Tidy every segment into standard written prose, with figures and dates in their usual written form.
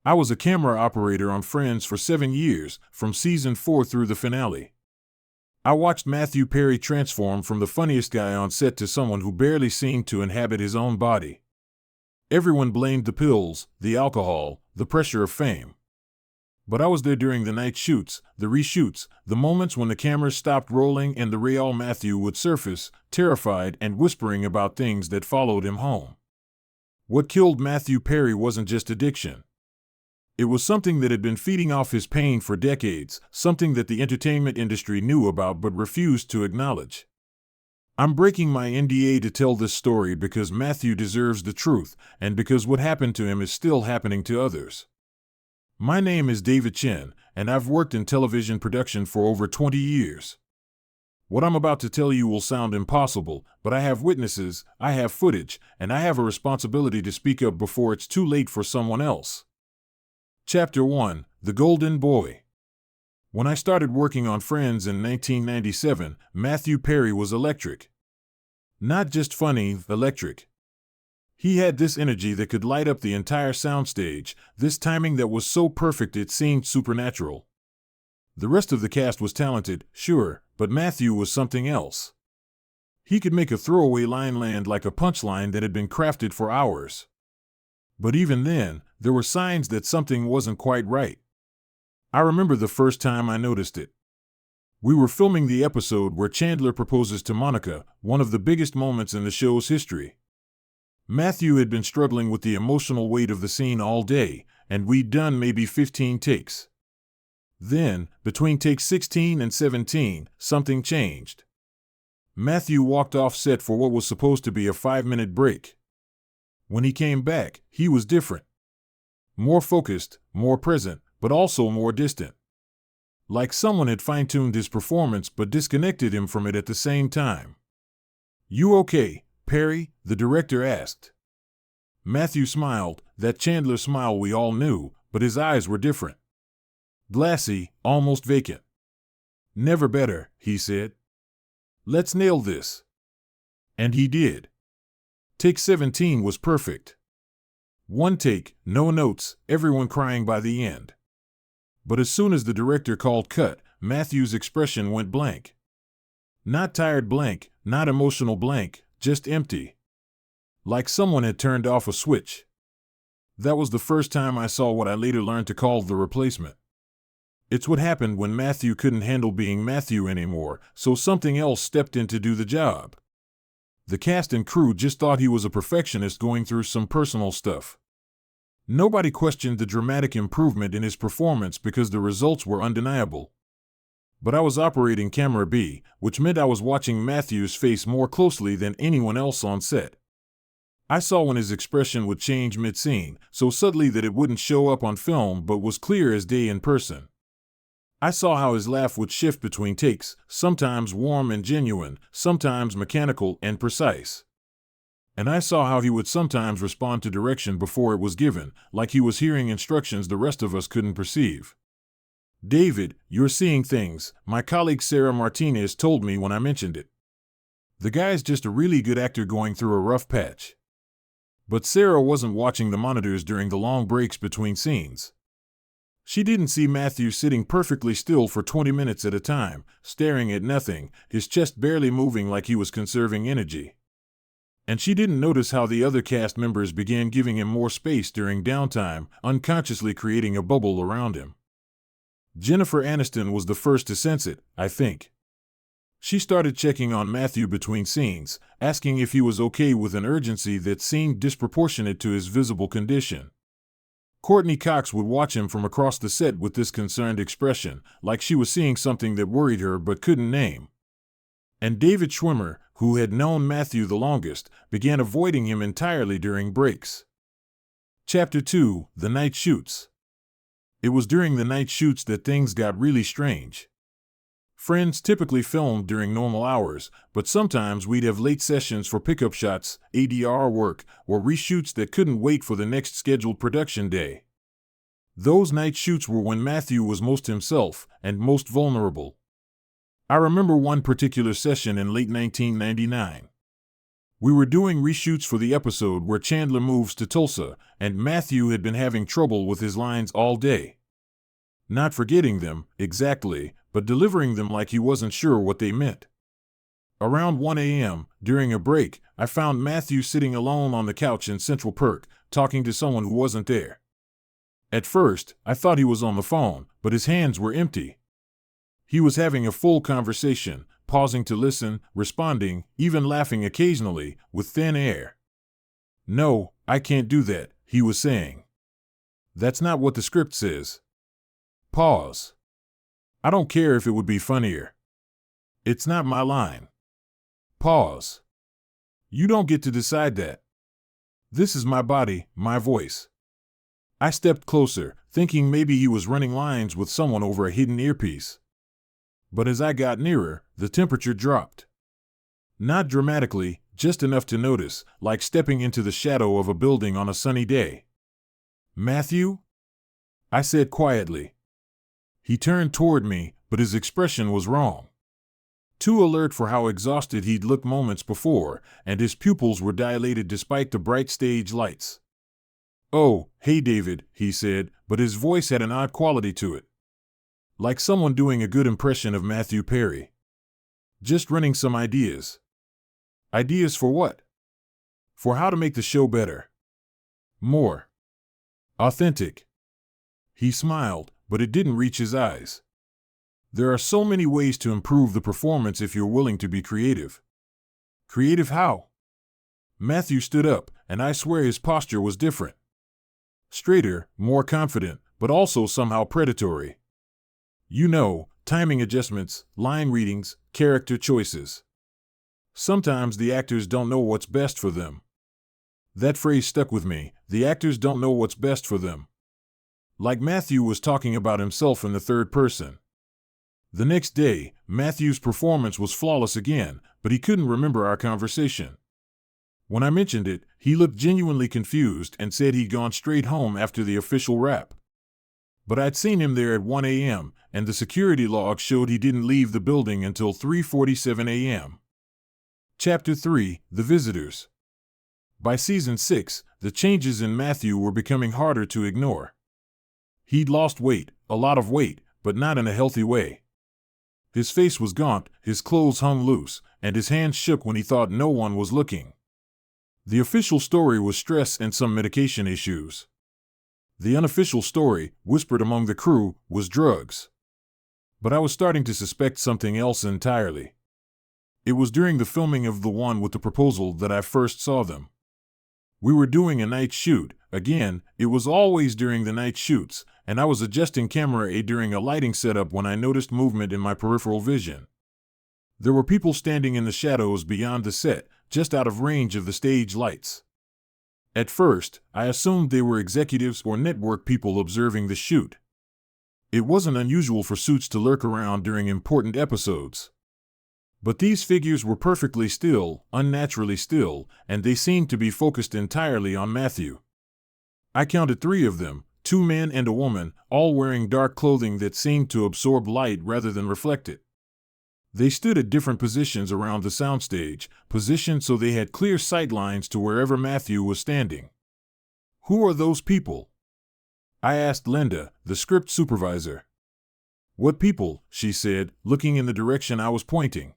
I was a camera operator on Friends for 7 years, from season 4 through the finale. I watched Matthew Perry transform from the funniest guy on set to someone who barely seemed to inhabit his own body. Everyone blamed the pills, the alcohol, the pressure of fame. But I was there during the night shoots, the reshoots, the moments when the cameras stopped rolling and the real Matthew would surface, terrified and whispering about things that followed him home. What killed Matthew Perry wasn't just addiction. It was something that had been feeding off his pain for decades, something that the entertainment industry knew about but refused to acknowledge. I'm breaking my NDA to tell this story because Matthew deserves the truth, and because what happened to him is still happening to others. My name is David Chen, and I've worked in television production for over 20 years. What I'm about to tell you will sound impossible, but I have witnesses, I have footage, and I have a responsibility to speak up before it's too late for someone else. Chapter 1: The Golden Boy. When I started working on Friends in 1997, Matthew Perry was electric. Not just funny, electric. He had this energy that could light up the entire soundstage, this timing that was so perfect it seemed supernatural. The rest of the cast was talented, sure, but Matthew was something else. He could make a throwaway line land like a punchline that had been crafted for hours. But even then, there were signs that something wasn't quite right. I remember the first time I noticed it. We were filming the episode where Chandler proposes to Monica, one of the biggest moments in the show's history. Matthew had been struggling with the emotional weight of the scene all day, and we'd done maybe 15 takes. Then, between takes 16 and 17, something changed. Matthew walked off set for what was supposed to be a 5-minute break. When he came back, he was different. More focused, more present, but also more distant. Like someone had fine-tuned his performance but disconnected him from it at the same time. "You okay, Perry?" the director asked. Matthew smiled, that Chandler smile we all knew, but his eyes were different. Glassy, almost vacant. "Never better," he said. "Let's nail this." And he did. Take 17 was perfect. One take, no notes, everyone crying by the end. But as soon as the director called cut, Matthew's expression went blank. Not tired blank, not emotional blank, just empty. Like someone had turned off a switch. That was the first time I saw what I later learned to call the replacement. It's what happened when Matthew couldn't handle being Matthew anymore, so something else stepped in to do the job. The cast and crew just thought he was a perfectionist going through some personal stuff. Nobody questioned the dramatic improvement in his performance because the results were undeniable. But I was operating camera B, which meant I was watching Matthew's face more closely than anyone else on set. I saw when his expression would change mid-scene, so subtly that it wouldn't show up on film but was clear as day in person. I saw how his laugh would shift between takes, sometimes warm and genuine, sometimes mechanical and precise. And I saw how he would sometimes respond to direction before it was given, like he was hearing instructions the rest of us couldn't perceive. "David, you're seeing things," my colleague Sarah Martinez told me when I mentioned it. "The guy's just a really good actor going through a rough patch." But Sarah wasn't watching the monitors during the long breaks between scenes. She didn't see Matthew sitting perfectly still for 20 minutes at a time, staring at nothing, his chest barely moving like he was conserving energy. And she didn't notice how the other cast members began giving him more space during downtime, unconsciously creating a bubble around him. Jennifer Aniston was the first to sense it, I think. She started checking on Matthew between scenes, asking if he was okay with an urgency that seemed disproportionate to his visible condition. Courtney Cox would watch him from across the set with this concerned expression, like she was seeing something that worried her but couldn't name. And David Schwimmer, who had known Matthew the longest, began avoiding him entirely during breaks. Chapter 2: The Night Shoots. It was during the night shoots that things got really strange. Friends typically filmed during normal hours, but sometimes we'd have late sessions for pickup shots, ADR work, or reshoots that couldn't wait for the next scheduled production day. Those night shoots were when Matthew was most himself and most vulnerable. I remember one particular session in late 1999. We were doing reshoots for the episode where Chandler moves to Tulsa, and Matthew had been having trouble with his lines all day. Not forgetting them, exactly, but delivering them like he wasn't sure what they meant. Around 1 a.m., during a break, I found Matthew sitting alone on the couch in Central Perk, talking to someone who wasn't there. At first, I thought he was on the phone, but his hands were empty. He was having a full conversation, pausing to listen, responding, even laughing occasionally, with thin air. "No, I can't do that," he was saying. "That's not what the script says." Pause. "I don't care if it would be funnier. It's not my line." Pause. "You don't get to decide that. This is my body, my voice." I stepped closer, thinking maybe he was running lines with someone over a hidden earpiece. But as I got nearer, the temperature dropped. Not dramatically, just enough to notice, like stepping into the shadow of a building on a sunny day. "Matthew?" I said quietly. He turned toward me, but his expression was wrong. Too alert for how exhausted he'd looked moments before, and his pupils were dilated despite the bright stage lights. "Oh, hey David," he said, but his voice had an odd quality to it. Like someone doing a good impression of Matthew Perry. "Just running some ideas." "Ideas for what?" "For how to make the show better. More authentic." He smiled, but it didn't reach his eyes. There are so many ways to improve the performance if you're willing to be creative. Creative how? Matthew stood up, and I swear his posture was different. Straighter, more confident, but also somehow predatory. You know, timing adjustments, line readings, character choices. Sometimes the actors don't know what's best for them. That phrase stuck with me, the actors don't know what's best for them. Like Matthew was talking about himself in the third person. The next day, Matthew's performance was flawless again, but he couldn't remember our conversation. When I mentioned it, he looked genuinely confused and said he'd gone straight home after the official wrap. But I'd seen him there at 1 a.m., and the security log showed he didn't leave the building until 3:47 a.m. Chapter 3: The Visitors. By season 6, the changes in Matthew were becoming harder to ignore. He'd lost weight, a lot of weight, but not in a healthy way. His face was gaunt, his clothes hung loose, and his hands shook when he thought no one was looking. The official story was stress and some medication issues. The unofficial story, whispered among the crew, was drugs. But I was starting to suspect something else entirely. It was during the filming of the one with the proposal that I first saw them. We were doing a night shoot. Again, it was always during the night shoots, and I was adjusting camera A during a lighting setup when I noticed movement in my peripheral vision. There were people standing in the shadows beyond the set, just out of range of the stage lights. At first, I assumed they were executives or network people observing the shoot. It wasn't unusual for suits to lurk around during important episodes. But these figures were perfectly still, unnaturally still, and they seemed to be focused entirely on Matthew. I counted 3 of them, 2 men and a woman, all wearing dark clothing that seemed to absorb light rather than reflect it. They stood at different positions around the soundstage, positioned so they had clear sight lines to wherever Matthew was standing. "Who are those people?" I asked Linda, the script supervisor. "What people?" she said, looking in the direction I was pointing.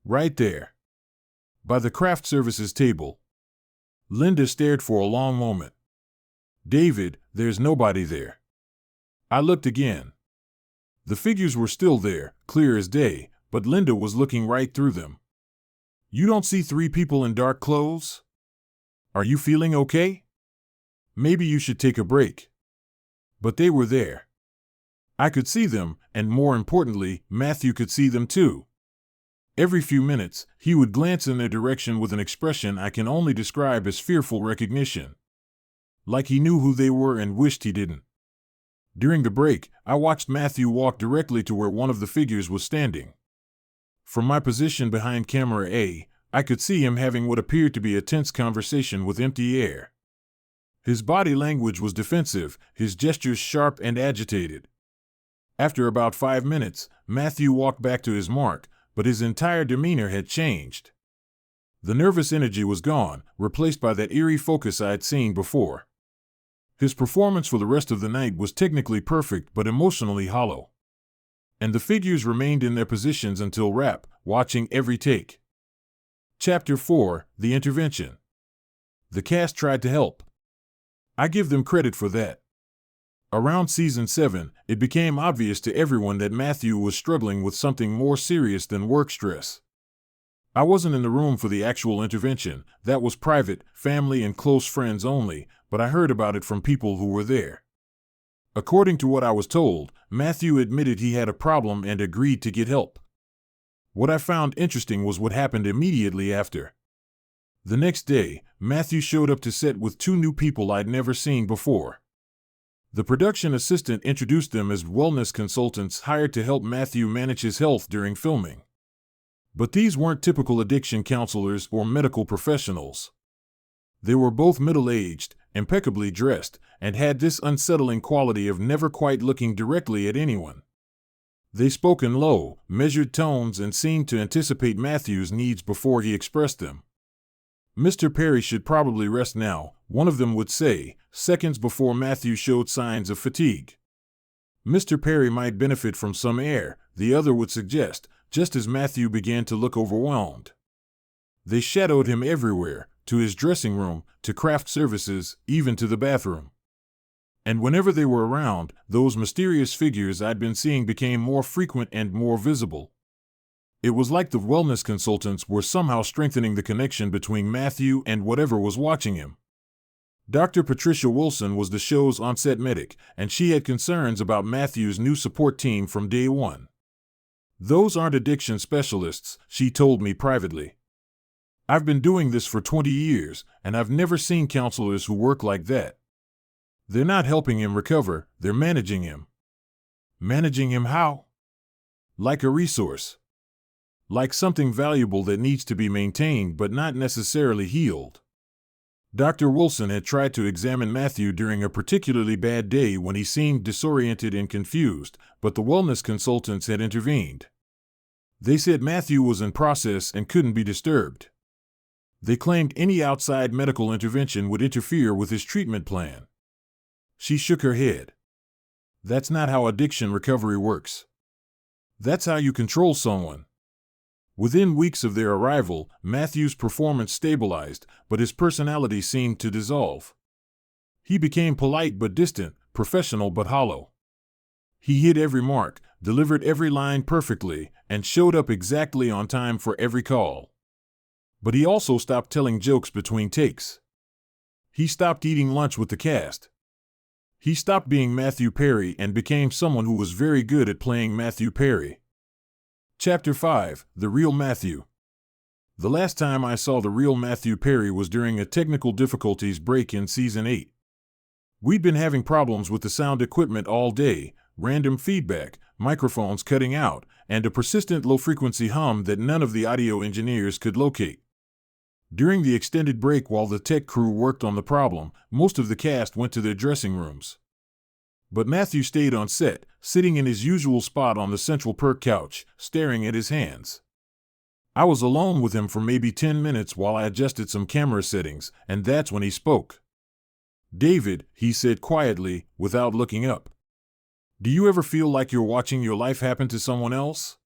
"Right there. By the craft services table." Linda stared for a long moment. "David, there's nobody there." I looked again. The figures were still there, clear as day, but Linda was looking right through them. "You don't see 3 people in dark clothes? Are you feeling okay? Maybe you should take a break." But they were there. I could see them, and more importantly, Matthew could see them too. Every few minutes, he would glance in their direction with an expression I can only describe as fearful recognition. Like he knew who they were and wished he didn't. During the break, I watched Matthew walk directly to where one of the figures was standing. From my position behind camera A, I could see him having what appeared to be a tense conversation with empty air. His body language was defensive, his gestures sharp and agitated. After about 5 minutes, Matthew walked back to his mark, but his entire demeanor had changed. The nervous energy was gone, replaced by that eerie focus I'd seen before. His performance for the rest of the night was technically perfect but emotionally hollow. And the figures remained in their positions until wrap, watching every take. Chapter 4: The Intervention. The cast tried to help. I give them credit for that. Around season 7, it became obvious to everyone that Matthew was struggling with something more serious than work stress. I wasn't in the room for the actual intervention. That was private, family and close friends only, but I heard about it from people who were there. According to what I was told, Matthew admitted he had a problem and agreed to get help. What I found interesting was what happened immediately after. The next day, Matthew showed up to set with 2 new people I'd never seen before. The production assistant introduced them as wellness consultants hired to help Matthew manage his health during filming. But these weren't typical addiction counselors or medical professionals. They were both middle-aged, impeccably dressed, and had this unsettling quality of never quite looking directly at anyone. They spoke in low, measured tones and seemed to anticipate Matthew's needs before he expressed them. "Mr. Perry should probably rest now," one of them would say, seconds before Matthew showed signs of fatigue. "Mr. Perry might benefit from some air," the other would suggest, just as Matthew began to look overwhelmed. They shadowed him everywhere, to his dressing room, to craft services, even to the bathroom. And whenever they were around, those mysterious figures I'd been seeing became more frequent and more visible. It was like the wellness consultants were somehow strengthening the connection between Matthew and whatever was watching him. Dr. Patricia Wilson was the show's on-set medic, and she had concerns about Matthew's new support team from day one. "Those aren't addiction specialists," she told me privately. "I've been doing this for 20 years, and I've never seen counselors who work like that. They're not helping him recover, they're managing him." Managing him how? Like a resource. Like something valuable that needs to be maintained but not necessarily healed. Dr. Wilson had tried to examine Matthew during a particularly bad day when he seemed disoriented and confused, but the wellness consultants had intervened. They said Matthew was in process and couldn't be disturbed. They claimed any outside medical intervention would interfere with his treatment plan. She shook her head. "That's not how addiction recovery works. That's how you control someone." Within weeks of their arrival, Matthew's performance stabilized, but his personality seemed to dissolve. He became polite but distant, professional but hollow. He hit every mark, delivered every line perfectly, and showed up exactly on time for every call. But he also stopped telling jokes between takes. He stopped eating lunch with the cast. He stopped being Matthew Perry and became someone who was very good at playing Matthew Perry. Chapter 5: The Real Matthew. The last time I saw the real Matthew Perry was during a technical difficulties break in Season 8. We'd been having problems with the sound equipment all day, random feedback, microphones cutting out, and a persistent low-frequency hum that none of the audio engineers could locate. During the extended break while the tech crew worked on the problem, most of the cast went to their dressing rooms. But Matthew stayed on set, sitting in his usual spot on the central perk couch, staring at his hands. I was alone with him for maybe 10 minutes while I adjusted some camera settings, and that's when he spoke. "David," he said quietly, without looking up. "Do you ever feel like you're watching your life happen to someone else?"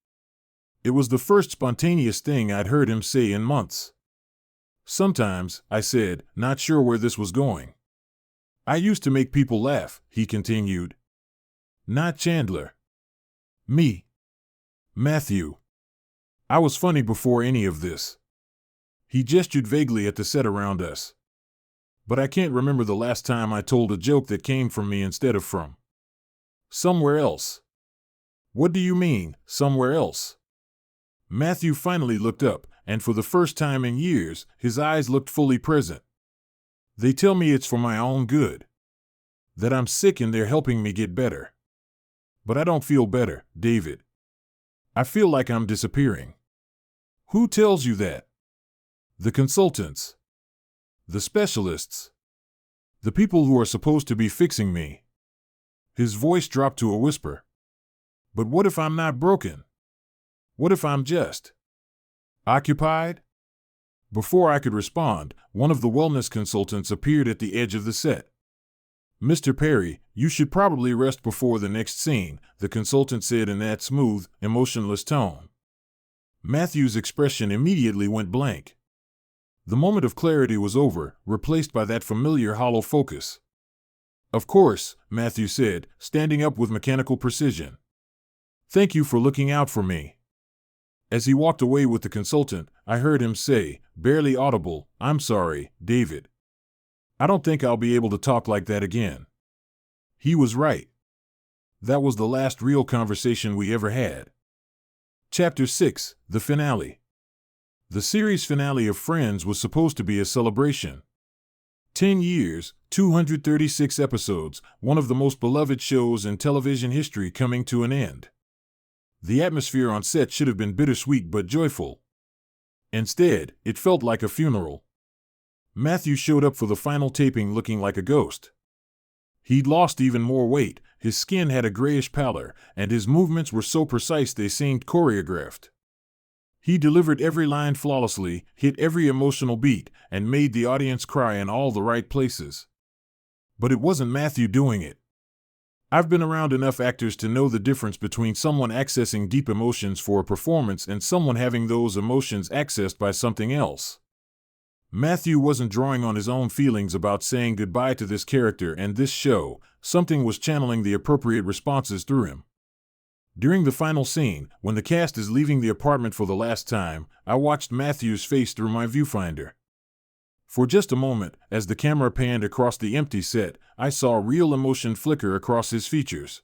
It was the first spontaneous thing I'd heard him say in months. "Sometimes," I said, not sure where this was going. "I used to make people laugh," he continued. "Not Chandler. Me. Matthew. I was funny before any of this." He gestured vaguely at the set around us. "But I can't remember the last time I told a joke that came from me instead of from somewhere else." "What do you mean, somewhere else?" Matthew finally looked up, and for the first time in years, his eyes looked fully present. "They tell me it's for my own good. That I'm sick and they're helping me get better. But I don't feel better, David. I feel like I'm disappearing." "Who tells you that?" "The consultants. The specialists. The people who are supposed to be fixing me." His voice dropped to a whisper. "But what if I'm not broken? What if I'm just occupied?" Before I could respond, one of the wellness consultants appeared at the edge of the set. "Mr. Perry, you should probably rest before the next scene," the consultant said in that smooth, emotionless tone. Matthew's expression immediately went blank. The moment of clarity was over, replaced by that familiar hollow focus. "Of course," Matthew said, standing up with mechanical precision. "Thank you for looking out for me." As he walked away with the consultant, I heard him say, barely audible, "I'm sorry, David. I don't think I'll be able to talk like that again." He was right. That was the last real conversation we ever had. Chapter 6, the finale. The series finale of Friends was supposed to be a celebration. 10 years, 236 episodes, one of the most beloved shows in television history coming to an end. The atmosphere on set should have been bittersweet but joyful. Instead, it felt like a funeral. Matthew showed up for the final taping looking like a ghost. He'd lost even more weight, his skin had a grayish pallor, and his movements were so precise they seemed choreographed. He delivered every line flawlessly, hit every emotional beat, and made the audience cry in all the right places. But it wasn't Matthew doing it. I've been around enough actors to know the difference between someone accessing deep emotions for a performance and someone having those emotions accessed by something else. Matthew wasn't drawing on his own feelings about saying goodbye to this character and this show, something was channeling the appropriate responses through him. During the final scene, when the cast is leaving the apartment for the last time, I watched Matthew's face through my viewfinder. For just a moment, as the camera panned across the empty set, I saw real emotion flicker across his features.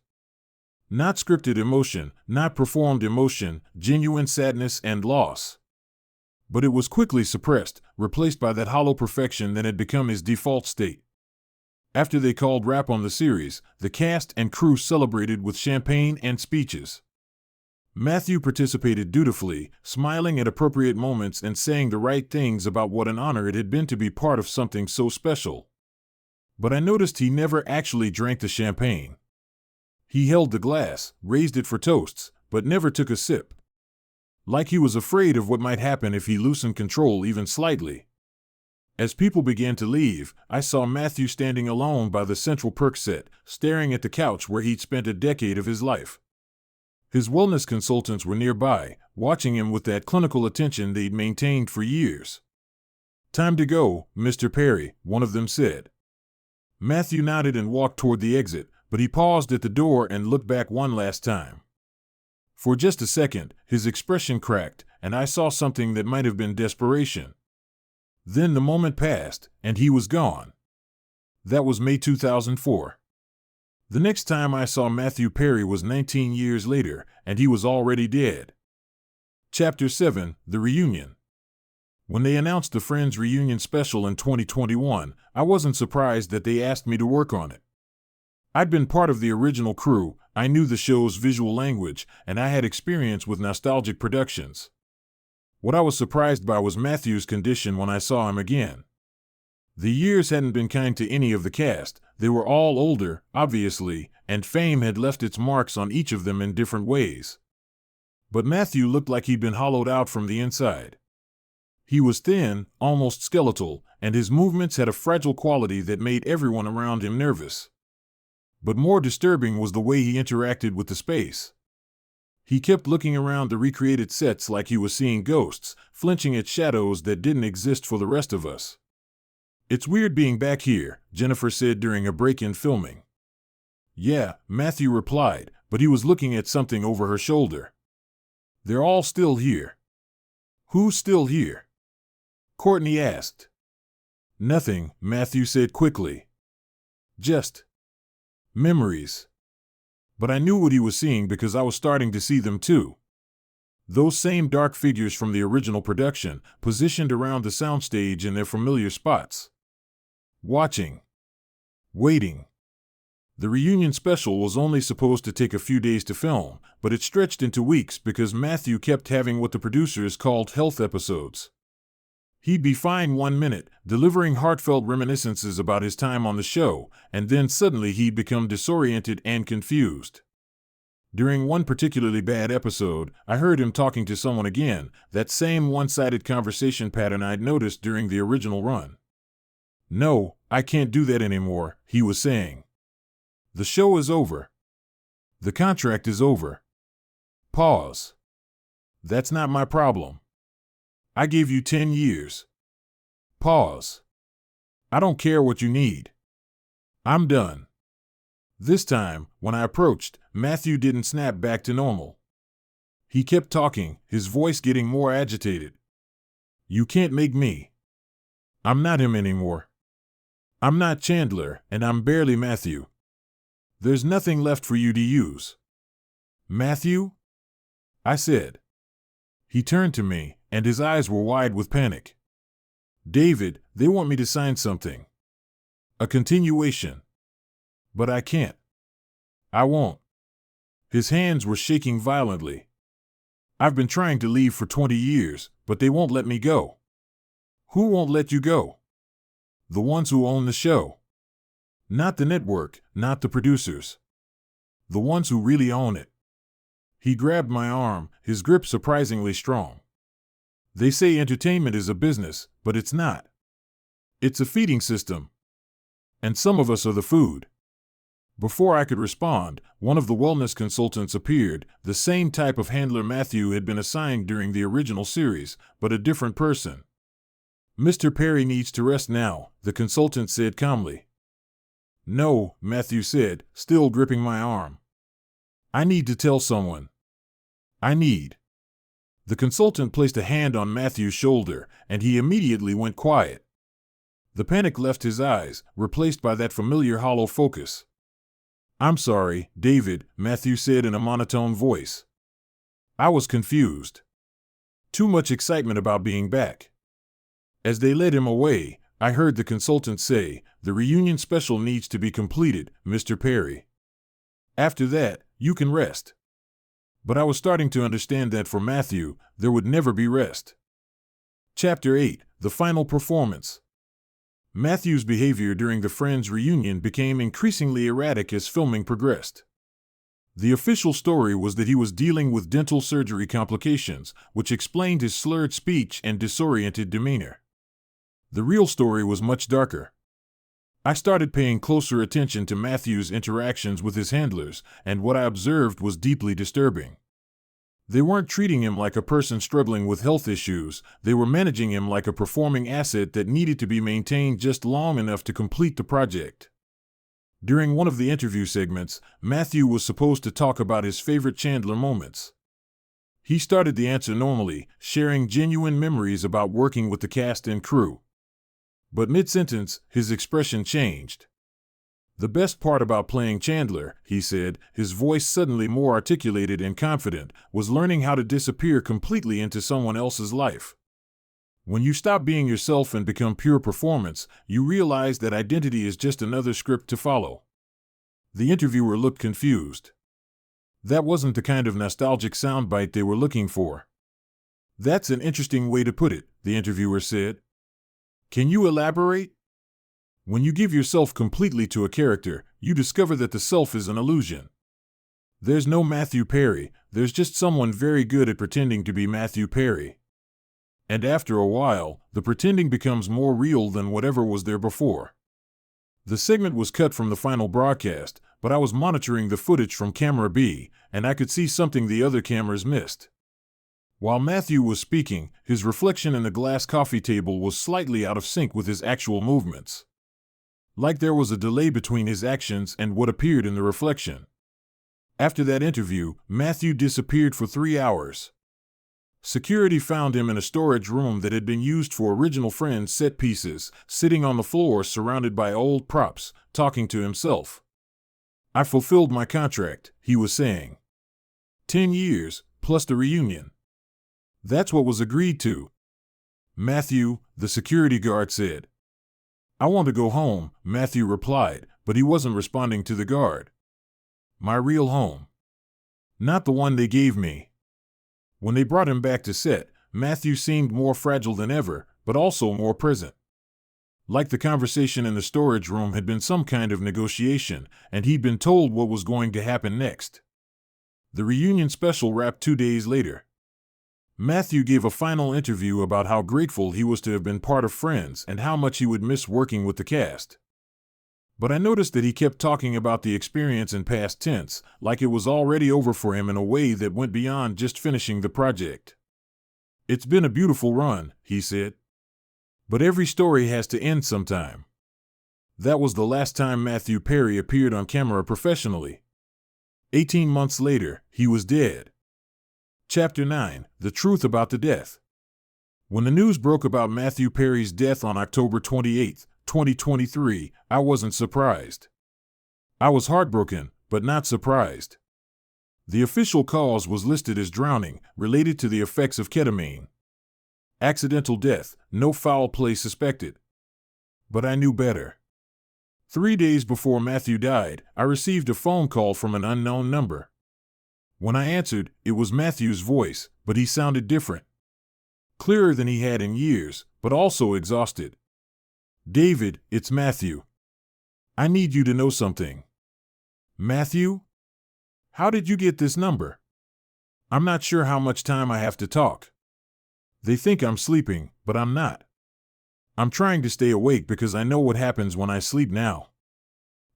Not scripted emotion, not performed emotion, genuine sadness and loss. But it was quickly suppressed, replaced by that hollow perfection that had become his default state. After they called wrap on the series, the cast and crew celebrated with champagne and speeches. Matthew participated dutifully, smiling at appropriate moments and saying the right things about what an honor it had been to be part of something so special. But I noticed he never actually drank the champagne. He held the glass, raised it for toasts, but never took a sip. Like he was afraid of what might happen if he loosened control even slightly. As people began to leave, I saw Matthew standing alone by the Central Perk set, staring at the couch where he'd spent a decade of his life. His wellness consultants were nearby, watching him with that clinical attention they'd maintained for years. "Time to go, Mr. Perry," one of them said. Matthew nodded and walked toward the exit, but he paused at the door and looked back one last time. For just a second, his expression cracked, and I saw something that might have been desperation. Then the moment passed, and he was gone. That was May 2004. The next time I saw Matthew Perry was 19 years later, and he was already dead. Chapter 7, The Reunion. When they announced the Friends reunion special in 2021, I wasn't surprised that they asked me to work on it. I'd been part of the original crew, I knew the show's visual language, and I had experience with nostalgic productions. What I was surprised by was Matthew's condition when I saw him again. The years hadn't been kind to any of the cast, they were all older, obviously, and fame had left its marks on each of them in different ways. But Matthew looked like he'd been hollowed out from the inside. He was thin, almost skeletal, and his movements had a fragile quality that made everyone around him nervous. But more disturbing was the way he interacted with the space. He kept looking around the recreated sets like he was seeing ghosts, flinching at shadows that didn't exist for the rest of us. "It's weird being back here," Jennifer said during a break in filming. "Yeah," Matthew replied, but he was looking at something over her shoulder. "They're all still here." "Who's still here?" Courtney asked. "Nothing," Matthew said quickly. "Just memories." But I knew what he was seeing because I was starting to see them too. Those same dark figures from the original production, positioned around the soundstage in their familiar spots. Watching. Waiting. The reunion special was only supposed to take a few days to film, but it stretched into weeks because Matthew kept having what the producers called health episodes. He'd be fine 1 minute, delivering heartfelt reminiscences about his time on the show, and then suddenly he'd become disoriented and confused. During one particularly bad episode, I heard him talking to someone again, that same one-sided conversation pattern I'd noticed during the original run. "No, I can't do that anymore," he was saying. "The show is over. The contract is over." Pause. "That's not my problem. I gave you 10 years. Pause. I don't care what you need. I'm done." This time, when I approached, Matthew didn't snap back to normal. He kept talking, his voice getting more agitated. "You can't make me. I'm not him anymore. I'm not Chandler, and I'm barely Matthew. There's nothing left for you to use." "Matthew?" I said. He turned to me, and his eyes were wide with panic. "David, they want me to sign something. A continuation. But I can't. I won't." His hands were shaking violently. "I've been trying to leave for 20 years, but they won't let me go." "Who won't let you go?" "The ones who own the show. Not the network, not the producers. The ones who really own it." He grabbed my arm, his grip surprisingly strong. "They say entertainment is a business, but it's not. It's a feeding system. And some of us are the food." Before I could respond, one of the wellness consultants appeared, the same type of handler Matthew had been assigned during the original series, but a different person. "Mr. Perry needs to rest now," the consultant said calmly. "No," Matthew said, still gripping my arm. "I need to tell someone. I need." The consultant placed a hand on Matthew's shoulder, and he immediately went quiet. The panic left his eyes, replaced by that familiar hollow focus. "I'm sorry, David," Matthew said in a monotone voice. I was confused. Too much excitement about being back. As they led him away, I heard the consultant say, "The reunion special needs to be completed, Mr. Perry. After that, you can rest." But I was starting to understand that for Matthew, there would never be rest. Chapter 8: The Final Performance. Matthew's behavior during the Friends reunion became increasingly erratic as filming progressed. The official story was that he was dealing with dental surgery complications, which explained his slurred speech and disoriented demeanor. The real story was much darker. I started paying closer attention to Matthew's interactions with his handlers, and what I observed was deeply disturbing. They weren't treating him like a person struggling with health issues, they were managing him like a performing asset that needed to be maintained just long enough to complete the project. During one of the interview segments, Matthew was supposed to talk about his favorite Chandler moments. He started the answer normally, sharing genuine memories about working with the cast and crew. But mid-sentence, his expression changed. "The best part about playing Chandler," he said, his voice suddenly more articulated and confident, "was learning how to disappear completely into someone else's life. When you stop being yourself and become pure performance, you realize that identity is just another script to follow." The interviewer looked confused. That wasn't the kind of nostalgic soundbite they were looking for. "That's an interesting way to put it," the interviewer said. "Can you elaborate?" "When you give yourself completely to a character, you discover that the self is an illusion. There's no Matthew Perry, there's just someone very good at pretending to be Matthew Perry. And after a while, the pretending becomes more real than whatever was there before." The segment was cut from the final broadcast, but I was monitoring the footage from camera B, and I could see something the other cameras missed. While Matthew was speaking, his reflection in the glass coffee table was slightly out of sync with his actual movements. Like there was a delay between his actions and what appeared in the reflection. After that interview, Matthew disappeared for 3 hours. Security found him in a storage room that had been used for original Friends set pieces, sitting on the floor surrounded by old props, talking to himself. "I fulfilled my contract," he was saying. 10 years, plus the reunion. That's what was agreed to. "Matthew," the security guard said. "I want to go home," Matthew replied, but he wasn't responding to the guard. "My real home. Not the one they gave me." When they brought him back to set, Matthew seemed more fragile than ever, but also more present. Like the conversation in the storage room had been some kind of negotiation, and he'd been told what was going to happen next. The reunion special wrapped 2 days later. Matthew gave a final interview about how grateful he was to have been part of Friends and how much he would miss working with the cast. But I noticed that he kept talking about the experience in past tense, like it was already over for him in a way that went beyond just finishing the project. "It's been a beautiful run," he said. "But every story has to end sometime." That was the last time Matthew Perry appeared on camera professionally. 18 months later, he was dead. Chapter 9: The Truth About the Death. When the news broke about Matthew Perry's death on October 28, 2023, I wasn't surprised. I was heartbroken, but not surprised. The official cause was listed as drowning, related to the effects of ketamine. Accidental death, no foul play suspected. But I knew better. 3 days before Matthew died, I received a phone call from an unknown number. When I answered, it was Matthew's voice, but he sounded different. Clearer than he had in years, but also exhausted. "David, it's Matthew. I need you to know something." "Matthew? How did you get this number? I'm not sure how much time I have to talk. They think I'm sleeping, but I'm not. I'm trying to stay awake because I know what happens when I sleep now."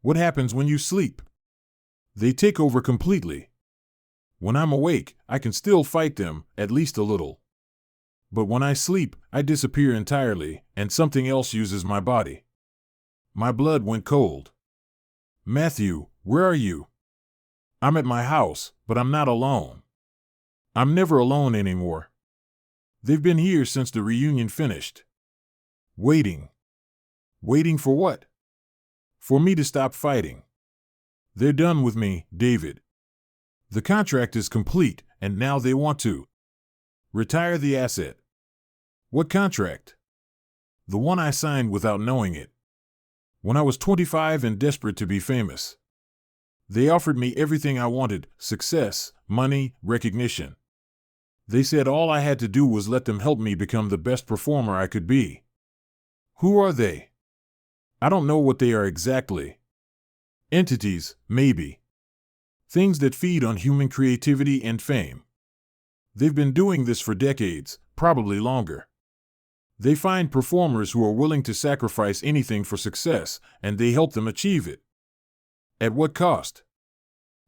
"What happens when you sleep?" "They take over completely. When I'm awake, I can still fight them, at least a little. But when I sleep, I disappear entirely, and something else uses my body." My blood went cold. "Matthew, where are you?" "I'm at my house, but I'm not alone. I'm never alone anymore. They've been here since the reunion finished. Waiting." "Waiting for what?" "For me to stop fighting. They're done with me, David. The contract is complete, and now they want to retire the asset." "What contract?" "The one I signed without knowing it. When I was 25 and desperate to be famous. They offered me everything I wanted: success, money, recognition. They said all I had to do was let them help me become the best performer I could be." "Who are they?" "I don't know what they are exactly. Entities, maybe. Things that feed on human creativity and fame. They've been doing this for decades, probably longer. They find performers who are willing to sacrifice anything for success, and they help them achieve it." "At what cost?"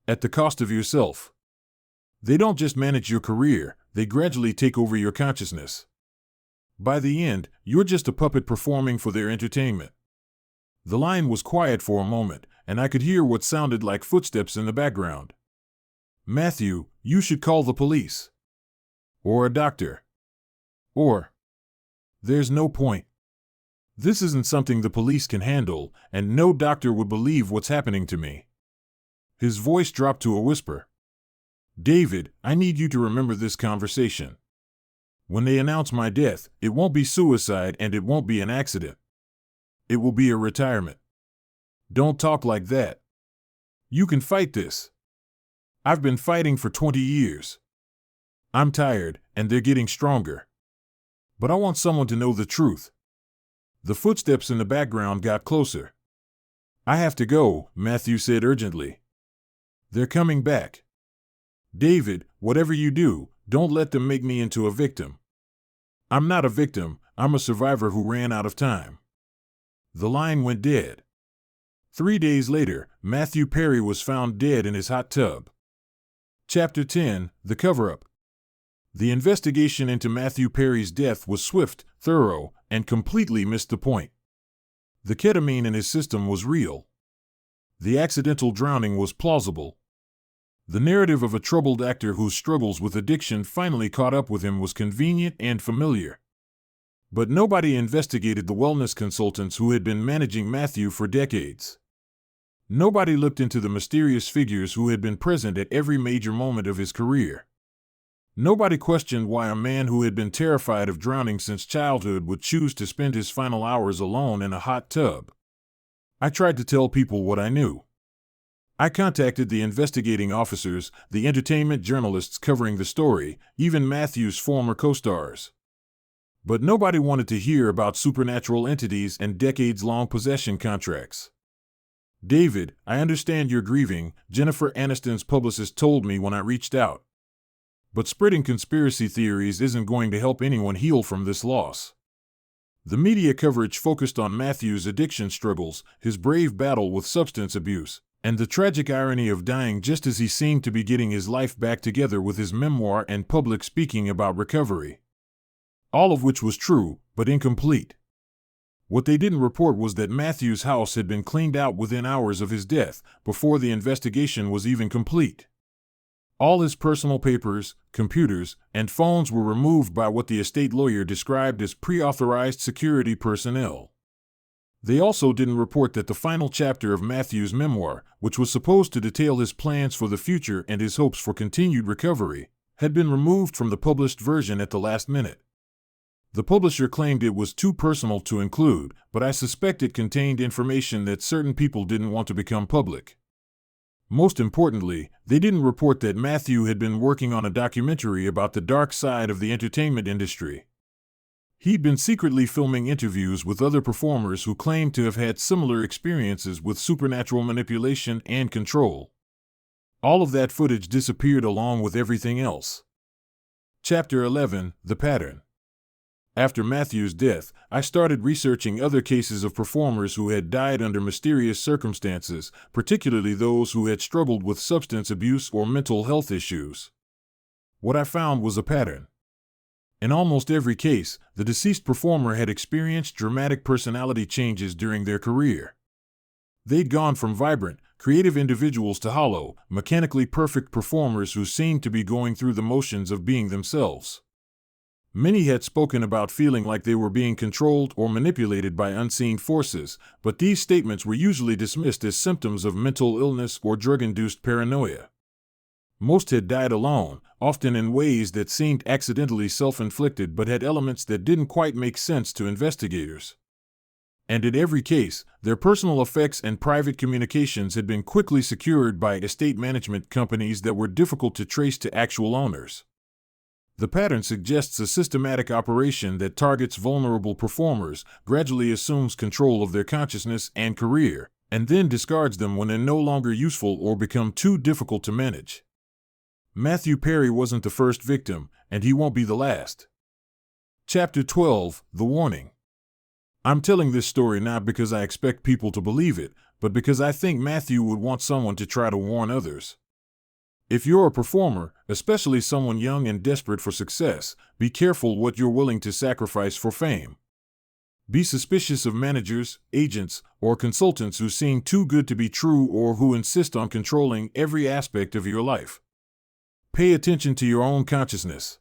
"At the cost of yourself. They don't just manage your career, they gradually take over your consciousness. By the end, you're just a puppet performing for their entertainment." The line was quiet for a moment, and I could hear what sounded like footsteps in the background. "Matthew, you should call the police. Or a doctor. Or—" "There's no point. This isn't something the police can handle, and no doctor would believe what's happening to me." His voice dropped to a whisper. "David, I need you to remember this conversation. When they announce my death, it won't be suicide and it won't be an accident. It will be a retirement. Don't talk like that. You can fight this. I've been fighting for 20 years. I'm tired, and they're getting stronger. But I want someone to know the truth." The footsteps in the background got closer. "I have to go," Matthew said urgently. "They're coming back. David, whatever you do, don't let them make me into a victim. I'm not a victim, I'm a survivor who ran out of time." The line went dead. 3 days later, Matthew Perry was found dead in his hot tub. Chapter 10: The Cover-Up. The investigation into Matthew Perry's death was swift, thorough, and completely missed the point. The ketamine in his system was real. The accidental drowning was plausible. The narrative of a troubled actor whose struggles with addiction finally caught up with him was convenient and familiar. But nobody investigated the wellness consultants who had been managing Matthew for decades. Nobody looked into the mysterious figures who had been present at every major moment of his career. Nobody questioned why a man who had been terrified of drowning since childhood would choose to spend his final hours alone in a hot tub. I tried to tell people what I knew. I contacted the investigating officers, the entertainment journalists covering the story, even Matthew's former co-stars. But nobody wanted to hear about supernatural entities and decades-long possession contracts. David, I understand you're grieving, Jennifer Aniston's publicist told me when I reached out. But spreading conspiracy theories isn't going to help anyone heal from this loss. The media coverage focused on Matthew's addiction struggles, his brave battle with substance abuse, and the tragic irony of dying just as he seemed to be getting his life back together with his memoir and public speaking about recovery. All of which was true, but incomplete. What they didn't report was that Matthew's house had been cleaned out within hours of his death, before the investigation was even complete. All his personal papers, computers, and phones were removed by what the estate lawyer described as pre-authorized security personnel. They also didn't report that the final chapter of Matthew's memoir, which was supposed to detail his plans for the future and his hopes for continued recovery, had been removed from the published version at the last minute. The publisher claimed it was too personal to include, but I suspect it contained information that certain people didn't want to become public. Most importantly, they didn't report that Matthew had been working on a documentary about the dark side of the entertainment industry. He'd been secretly filming interviews with other performers who claimed to have had similar experiences with supernatural manipulation and control. All of that footage disappeared along with everything else. Chapter 11: The Pattern. After Matthew's death, I started researching other cases of performers who had died under mysterious circumstances, particularly those who had struggled with substance abuse or mental health issues. What I found was a pattern. In almost every case, the deceased performer had experienced dramatic personality changes during their career. They'd gone from vibrant, creative individuals to hollow, mechanically perfect performers who seemed to be going through the motions of being themselves. Many had spoken about feeling like they were being controlled or manipulated by unseen forces, but these statements were usually dismissed as symptoms of mental illness or drug-induced paranoia. Most had died alone, often in ways that seemed accidentally self-inflicted but had elements that didn't quite make sense to investigators. And in every case, their personal effects and private communications had been quickly secured by estate management companies that were difficult to trace to actual owners. The pattern suggests a systematic operation that targets vulnerable performers, gradually assumes control of their consciousness and career, and then discards them when they're no longer useful or become too difficult to manage. Matthew Perry wasn't the first victim, and he won't be the last. Chapter 12: The Warning. I'm telling this story not because I expect people to believe it, but because I think Matthew would want someone to try to warn others. If you're a performer, especially someone young and desperate for success, be careful what you're willing to sacrifice for fame. Be suspicious of managers, agents, or consultants who seem too good to be true or who insist on controlling every aspect of your life. Pay attention to your own consciousness.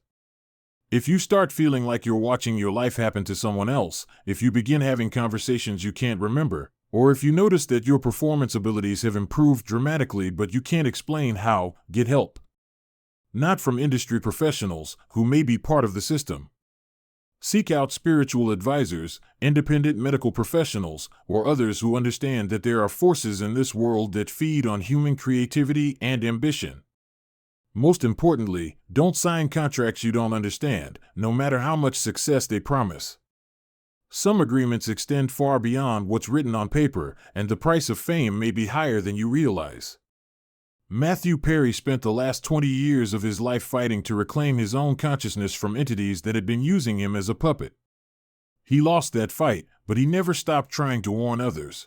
If you start feeling like you're watching your life happen to someone else, if you begin having conversations you can't remember, or if you notice that your performance abilities have improved dramatically but you can't explain how, get help. Not from industry professionals, who may be part of the system. Seek out spiritual advisors, independent medical professionals, or others who understand that there are forces in this world that feed on human creativity and ambition. Most importantly, don't sign contracts you don't understand, no matter how much success they promise. Some agreements extend far beyond what's written on paper, and the price of fame may be higher than you realize. Matthew Perry spent the last 20 years of his life fighting to reclaim his own consciousness from entities that had been using him as a puppet. He lost that fight, but he never stopped trying to warn others.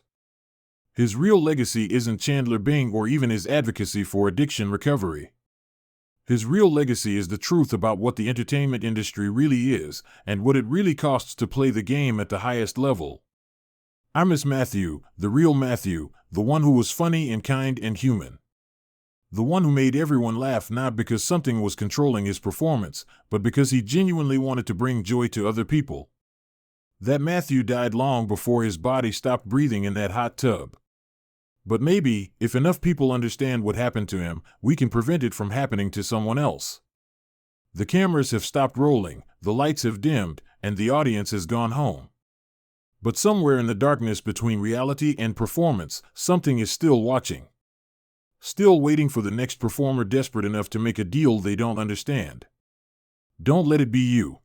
His real legacy isn't Chandler Bing or even his advocacy for addiction recovery. His real legacy is the truth about what the entertainment industry really is, and what it really costs to play the game at the highest level. I miss Matthew, the real Matthew, the one who was funny and kind and human. The one who made everyone laugh not because something was controlling his performance, but because he genuinely wanted to bring joy to other people. That Matthew died long before his body stopped breathing in that hot tub. But maybe, if enough people understand what happened to him, we can prevent it from happening to someone else. The cameras have stopped rolling, the lights have dimmed, and the audience has gone home. But somewhere in the darkness between reality and performance, something is still watching. Still waiting for the next performer desperate enough to make a deal they don't understand. Don't let it be you.